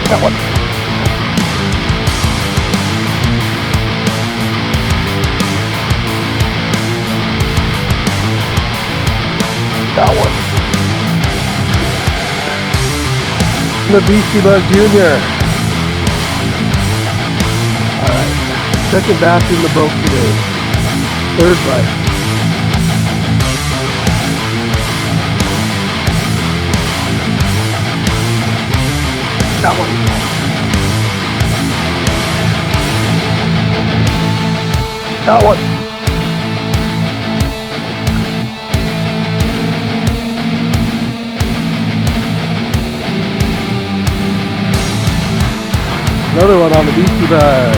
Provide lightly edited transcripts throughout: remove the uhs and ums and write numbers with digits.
Got one. Got one. The Beastie Bug Jr. Alright, second bass in the boat today. Third bite. Got one. Got one. Another one on the Beastie Bug.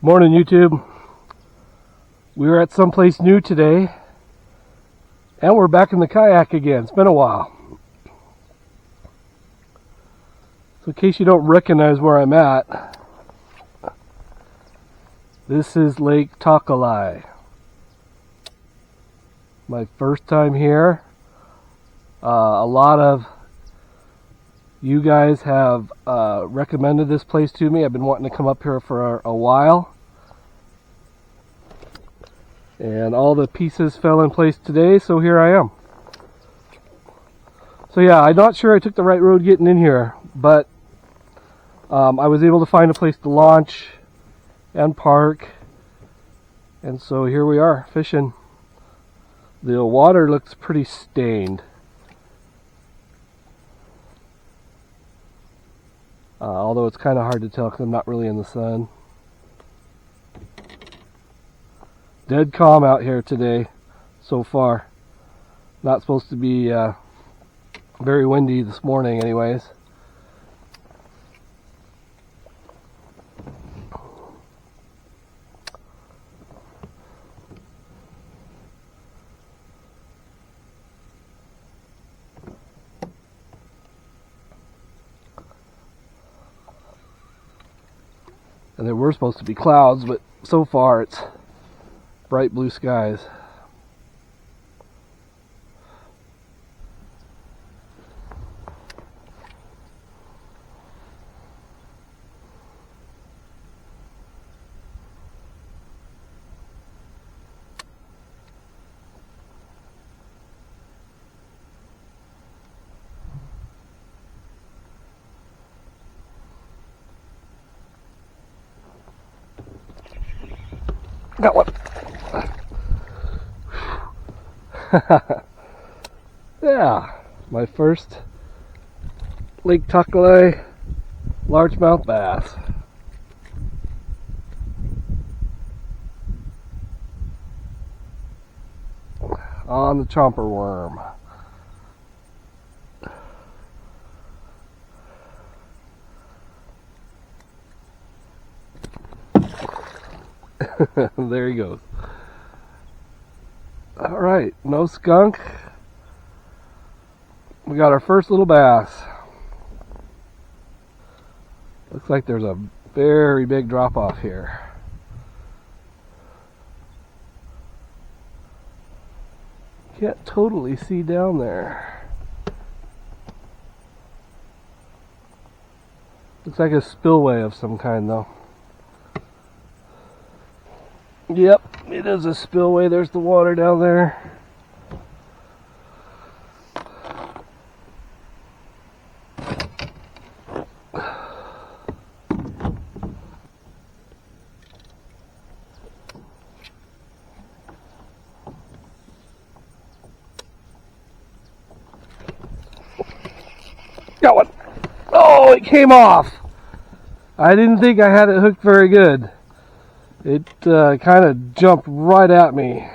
Morning, YouTube. We were at someplace new today, and we're back in the kayak again. It's been a while. So in case you don't recognize where I'm at, this is Lake Talkalai. My first time here. A lot of you guys have recommended this place to me. I've been wanting to come up here for a while. And all the pieces fell in place today, so here I am. So yeah, I'm not sure I took the right road getting in here, but I was able to find a place to launch and park. And so here we are, fishing. The water looks pretty stained. Although it's kind of hard to tell because I'm not really in the sun. Dead calm out here today so far. Not supposed to be very windy this morning anyways. And there were supposed to be clouds, but so far it's bright blue skies. Got one. Yeah, my first Lake Talkalai largemouth bass. On the chomper worm. There he goes. Alright, no skunk. We got our first little bass. Looks like there's a very big drop off here. Can't totally see down there. Looks like a spillway of some kind though. Yep, it is a spillway. There's the water down there. Got one. Oh, it came off. I didn't think I had it hooked very good. It kind of jumped right at me.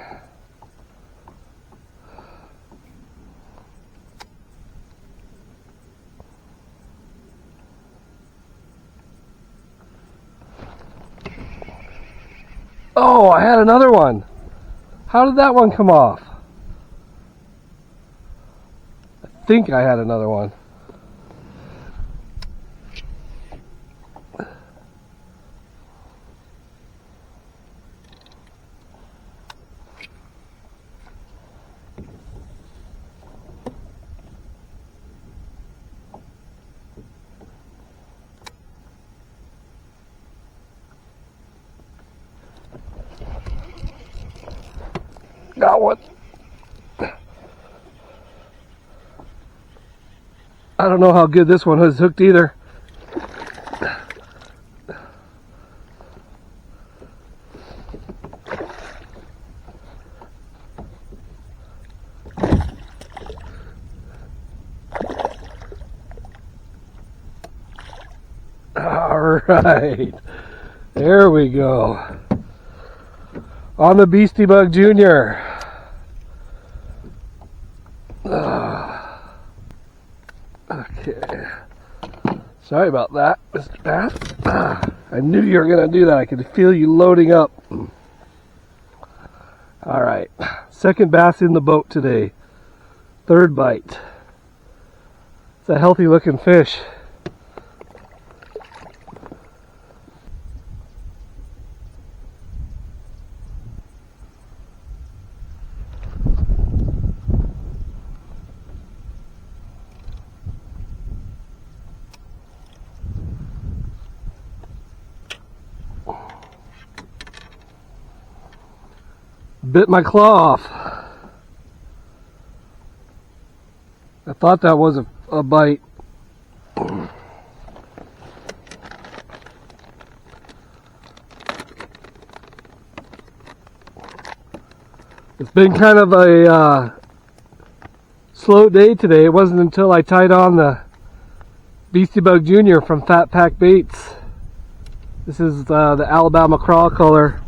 Oh, I had another one. How did that one come off? I think I had another one. Got one. I don't know how good this one was hooked either. All right, there we go. On the Beastie Bug Junior. Okay. Sorry about that, Mr. Bass. I knew you were going to do that. I could feel you loading up. All right. Second bass in the boat today. Third bite. It's a healthy looking fish. Bit my claw off. I thought that was a bite. It's been kind of a slow day today. It wasn't until I tied on the Beastie Bug Junior from Phat Pak Baits. This is the Alabama crawl color.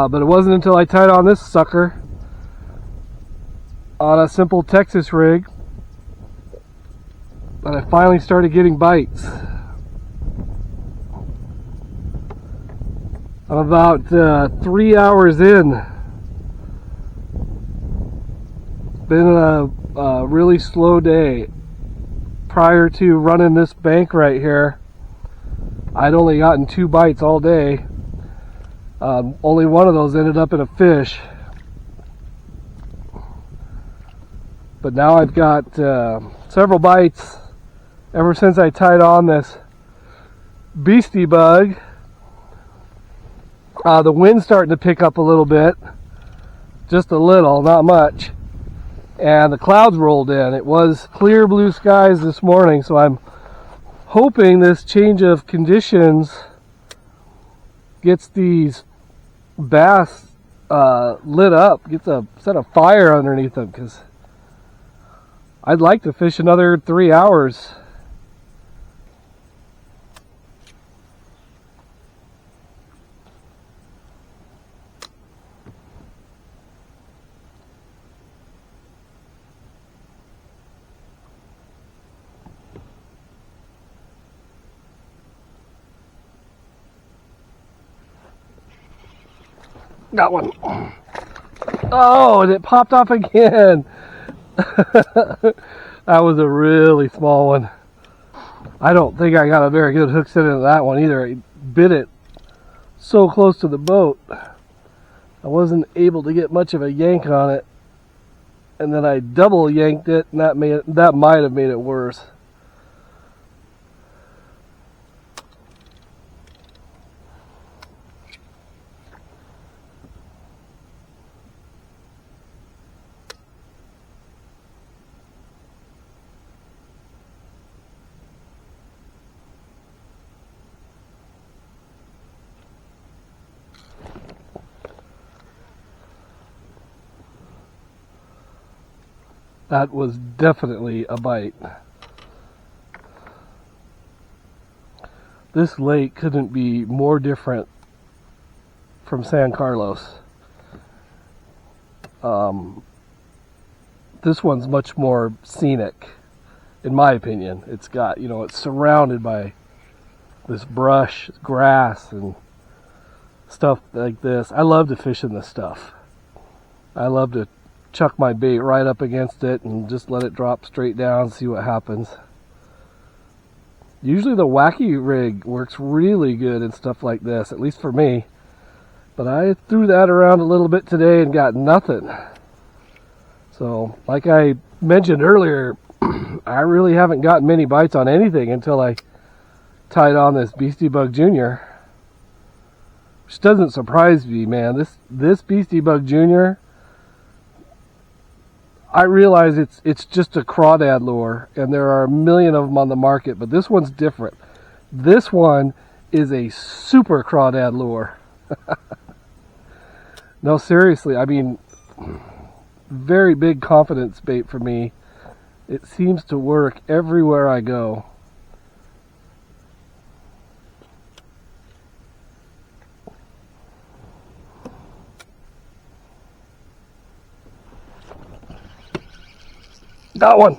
But it wasn't until I tied on this sucker on a simple Texas rig that I finally started getting bites. I'm about 3 hours in. Been a really slow day. Prior to running this bank right here, I'd only gotten 2 bites all day. Only one of those ended up in a fish. But now I've got several bites ever since I tied on this Beastie Bug. The wind's starting to pick up a little bit. Just a little, not much. And the clouds rolled in. It was clear blue skies this morning, so I'm hoping this change of conditions gets these bass lit up, gets a set of fire underneath them, because I'd like to fish another 3 hours. Got one. Oh, and it popped off again. That was a really small one. I don't think I got a very good hook set into that one either. I bit it so close to the boat, I wasn't able to get much of a yank on it. And then I double yanked it, and that might have made it worse. That was definitely a bite. This lake couldn't be more different from San Carlos. This one's much more scenic, in my opinion. It's got, it's surrounded by this brush, grass, and stuff like this. I love to fish in this stuff. I love to chuck my bait right up against it and just let it drop straight down, see what happens. Usually the wacky rig works really good in stuff like this, at least for me. But I threw that around a little bit today and got nothing. So, like I mentioned earlier, I really haven't gotten many bites on anything until I tied on this Beastie Bug Jr. Which doesn't surprise me, man. This Beastie Bug Jr., I realize it's just a crawdad lure, and there are a million of them on the market, but this one's different. This one is a super crawdad lure. No, seriously, I mean, very big confidence bait for me. It seems to work everywhere I go. Got one.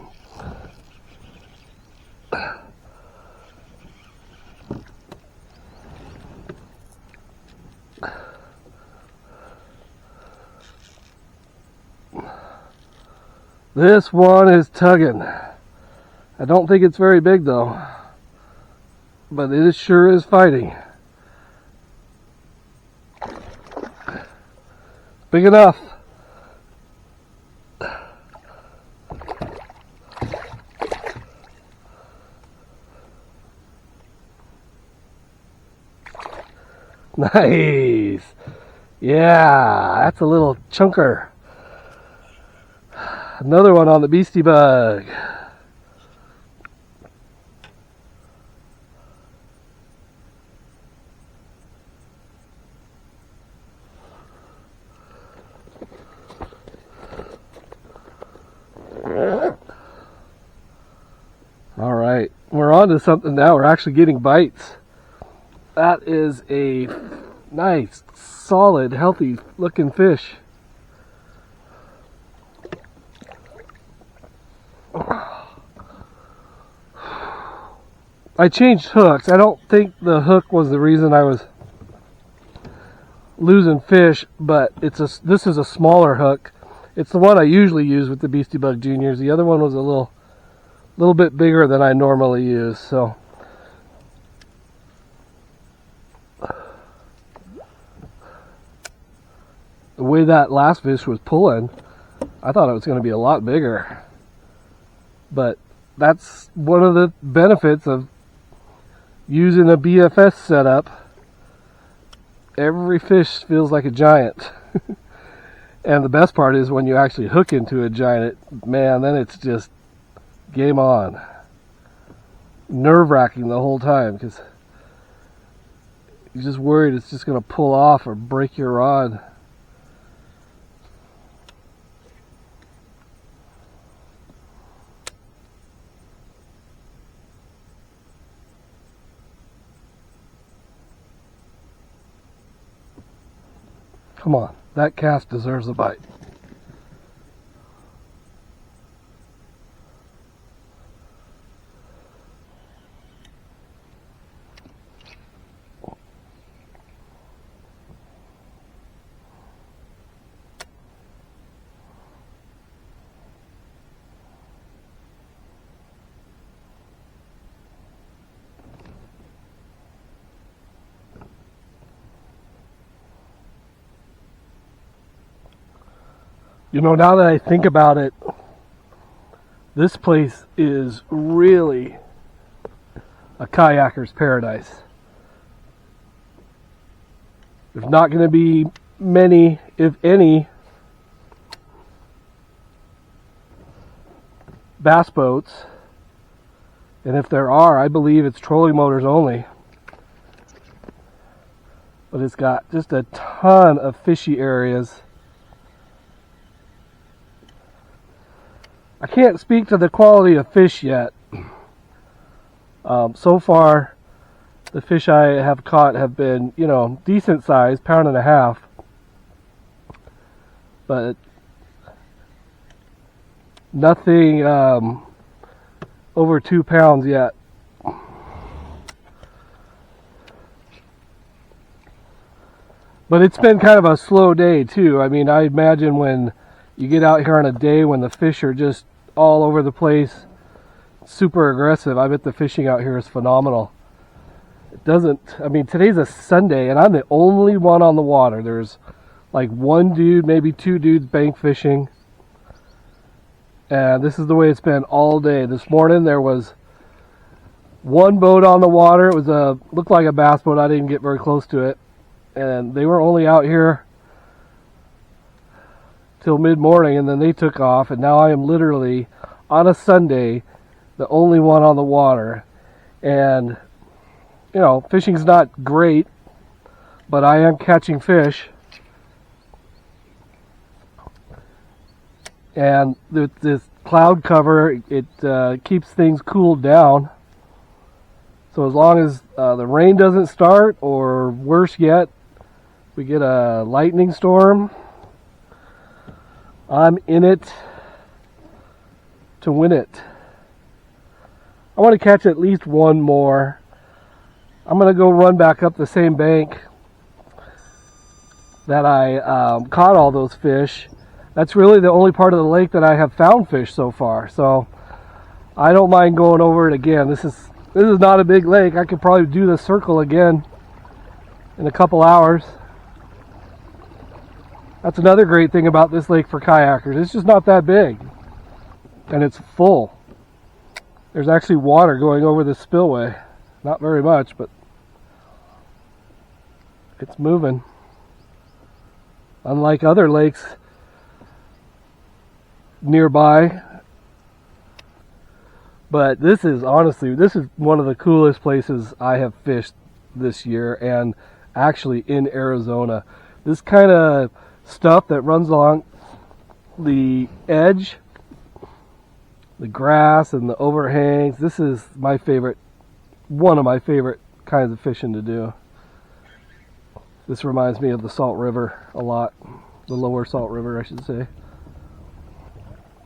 This one is tugging. I don't think it's very big though, but it sure is fighting. Big enough. Nice. Yeah, that's a little chunker. Another one on the Beastie Bug. All right, we're on to something now. We're actually getting bites. That is a nice, solid, healthy looking fish. I changed hooks. I don't think the hook was the reason I was losing fish, but this is a smaller hook. It's the one I usually use with the Beastie Bug Juniors. The other one was a little bit bigger than I normally use, so the way that last fish was pulling, I thought it was going to be a lot bigger. But that's one of the benefits of using a BFS setup. Every fish feels like a giant. And the best part is when you actually hook into a giant, man, then it's just game on. Nerve-wracking the whole time because you're just worried it's just going to pull off or break your rod. Come on, that cast deserves a bite. You know, now that I think about it, this place is really a kayaker's paradise. There's not going to be many, if any, bass boats. And if there are, I believe it's trolling motors only. But it's got just a ton of fishy areas. I can't speak to the quality of fish yet. So far, the fish I have caught have been, you know, decent size, 1.5 pounds. But nothing over 2 pounds yet. But it's been kind of a slow day too. I mean, I imagine when you get out here on a day when the fish are just all over the place, super aggressive, I bet the fishing out here is phenomenal. It doesn't, I mean, today's a Sunday and I'm the only one on the water. There's like one dude, maybe two dudes bank fishing. And this is the way it's been all day. This morning there was one boat on the water. It was looked like a bass boat. I didn't get very close to it. And they were only out here till mid-morning, and then they took off, and now I am literally, on a Sunday, the only one on the water. And, you know, fishing's not great, but I am catching fish. And this cloud cover, it keeps things cooled down. So as long as the rain doesn't start, or worse yet, we get a lightning storm, I'm in it to win it. I want to catch at least one more. I'm going to go run back up the same bank that I caught all those fish. That's really the only part of the lake that I have found fish so far. So I don't mind going over it again. This is not a big lake. I could probably do the circle again in a couple hours. That's another great thing about this lake for kayakers. It's just not that big. And it's full. There's actually water going over the spillway. Not very much, but it's moving. Unlike other lakes nearby. But this is one of the coolest places I have fished this year, and actually in Arizona. This kind of stuff that runs along the edge, the grass and the overhangs, this is my favorite, one of my favorite kinds of fishing to do. This reminds me of the Salt River a lot, the lower Salt River I should say.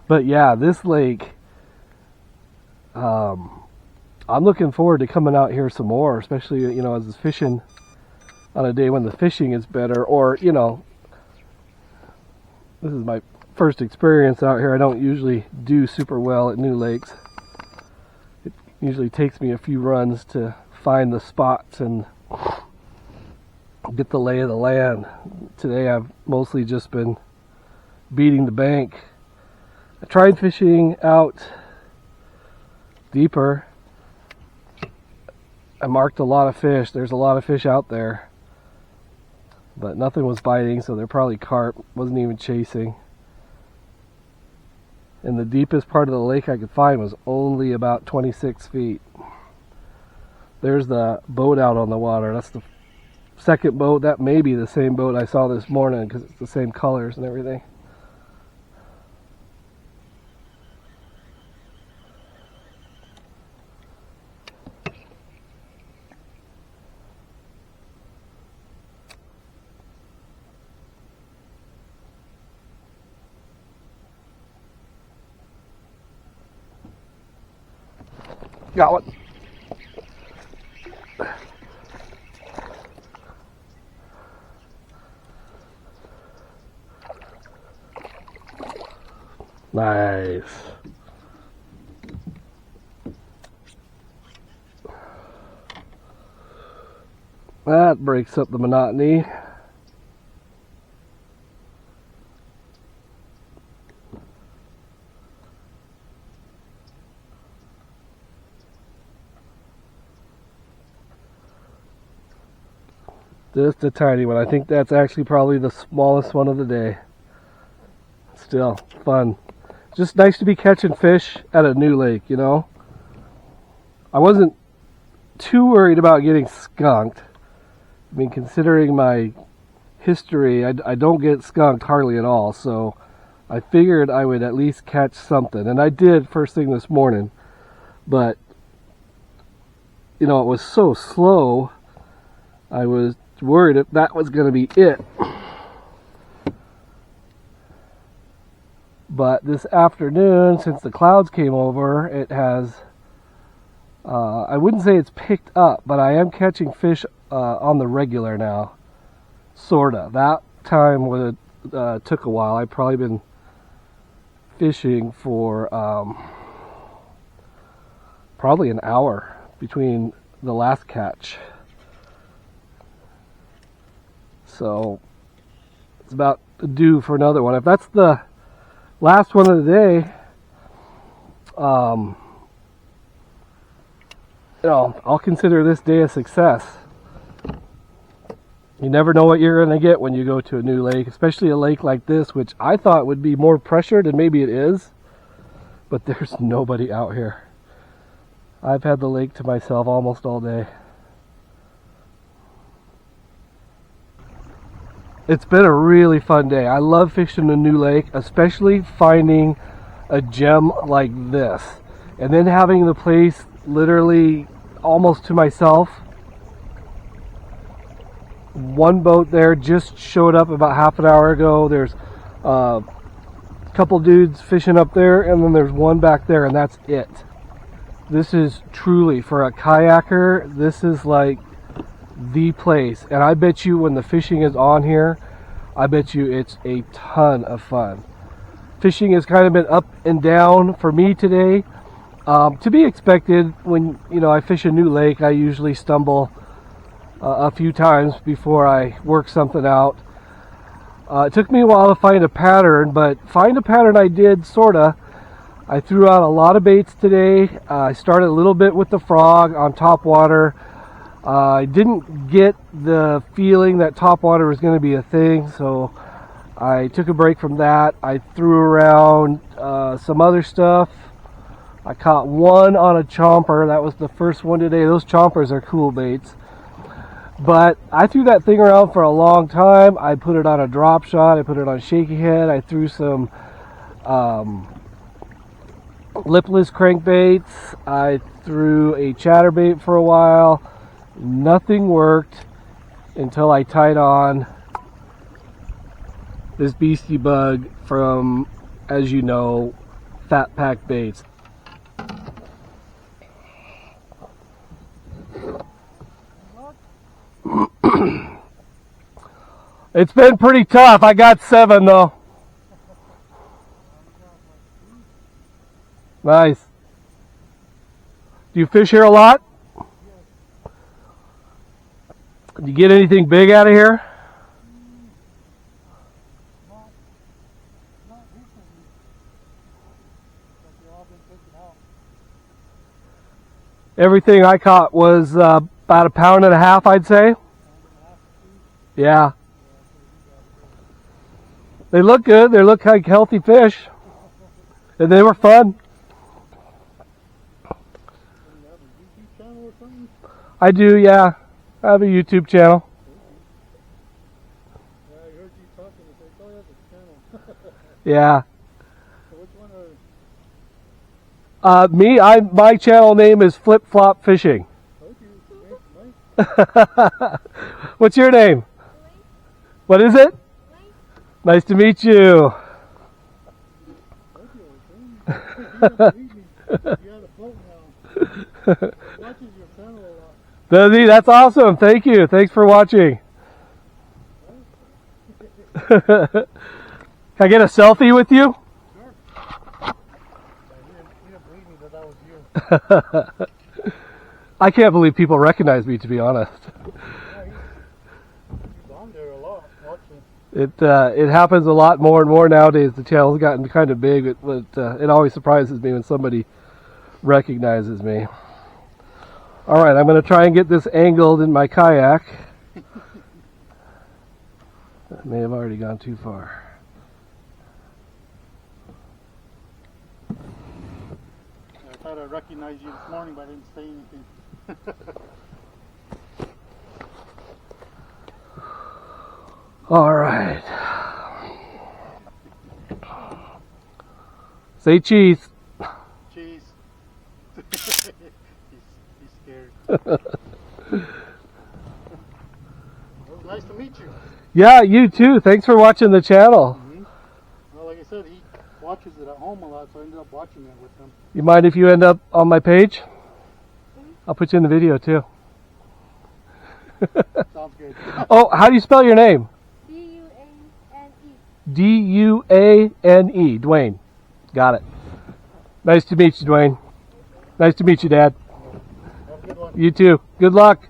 But yeah, this lake, I'm looking forward to coming out here some more, especially, you know, as it's fishing on a day when the fishing is better, or, you know, this is my first experience out here. I don't usually do super well at new lakes. It usually takes me a few runs to find the spots and get the lay of the land. Today I've mostly just been beating the bank. I tried fishing out deeper. I marked a lot of fish. There's a lot of fish out there, but nothing was biting, so they're probably carp. Wasn't even chasing. And the deepest part of the lake I could find was only about 26 feet. There's the boat out on the water. That's the second boat. That may be the same boat I saw this morning because it's the same colors and everything. Got one. Nice. That breaks up the monotony. Just a tiny one. I think that's actually probably the smallest one of the day. Still fun. Just nice to be catching fish at a new lake, you know. I wasn't too worried about getting skunked. I mean, considering my history, I don't get skunked hardly at all. So I figured I would at least catch something, and I did first thing this morning, but you know, it was so slow, I was worried if that was going to be it. But this afternoon, since the clouds came over, it has, I wouldn't say it's picked up, but I am catching fish on the regular now. Sorta. That time would took a while. I've probably been fishing for probably an hour between the last catch. So it's about due for another one. If that's the last one of the day, you know, I'll consider this day a success. You never know what you're going to get when you go to a new lake, especially a lake like this, which I thought would be more pressured, and maybe it is, but there's nobody out here. I've had the lake to myself almost all day. It's been a really fun day. I love fishing a new lake, especially finding a gem like this, and then having the place literally almost to myself. One boat there just showed up about half an hour ago. There's a couple dudes fishing up there, and then there's one back there, and that's it. This is truly, for a kayaker, this is like the place. And I bet you when the fishing is on here, I bet you it's a ton of fun. Fishing has kind of been up and down for me today. To be expected. When, you know, I fish a new lake, I usually stumble a few times before I work something out. It took me a while to find a pattern, but find a pattern I did, sorta. I threw out a lot of baits today. I started a little bit with the frog on top water. I didn't get the feeling that top water was going to be a thing, so I took a break from that. I threw around some other stuff. I caught one on a chomper. That was the first one today. Those chompers are cool baits. But I threw that thing around for a long time. I put it on a drop shot. I put it on shaky head. I threw some lipless crankbaits. I threw a chatterbait for a while. Nothing worked until I tied on this beastie bug from, as you know, Phat Pak Baits. It's been pretty tough. I got 7 though. Nice. Do you fish here a lot? Did you get anything big out of here? Not recently, but they've all been taken out. Everything I caught was about 1.5 pounds, I'd say. Yeah. They look good. They look like healthy fish. And they were fun. I do, yeah. I have a YouTube channel. Yeah, I heard you talking. It's like, oh, yeah, the channel. Yeah. So which one are... My channel name is Flip Flop Fishing. Nice. What's your name? What is it? Nice to meet you. You had a boat now. Watches your channel a lot. Does he? That's awesome. Thank you. Thanks for watching. Can I get a selfie with you? Sure. You didn't believe me that that was you. I can't believe people recognize me, to be honest. Yeah, he's on there a lot watching. It happens a lot more and more nowadays. The channel's gotten kind of big, but it always surprises me when somebody recognizes me. All right, I'm going to try and get this angled in my kayak. That may have already gone too far. I thought I recognized you this morning, but I didn't say anything. All right. Say cheese. Cheese. he's scared. Well, nice to meet you. Yeah, you too. Thanks for watching the channel. Well, like I said, he watches it at home a lot, so I ended up watching it with him. You mind if you end up on my page? I'll put you in the video too. Sounds good. Oh, how do you spell your name? D-U-A-N-E. D-U-A-N-E. Dwayne. Got it. Nice to meet you, Dwayne. Nice to meet you, Dad. Have a good one. You too. Good luck.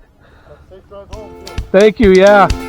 Safe drive home. Thank you, yeah.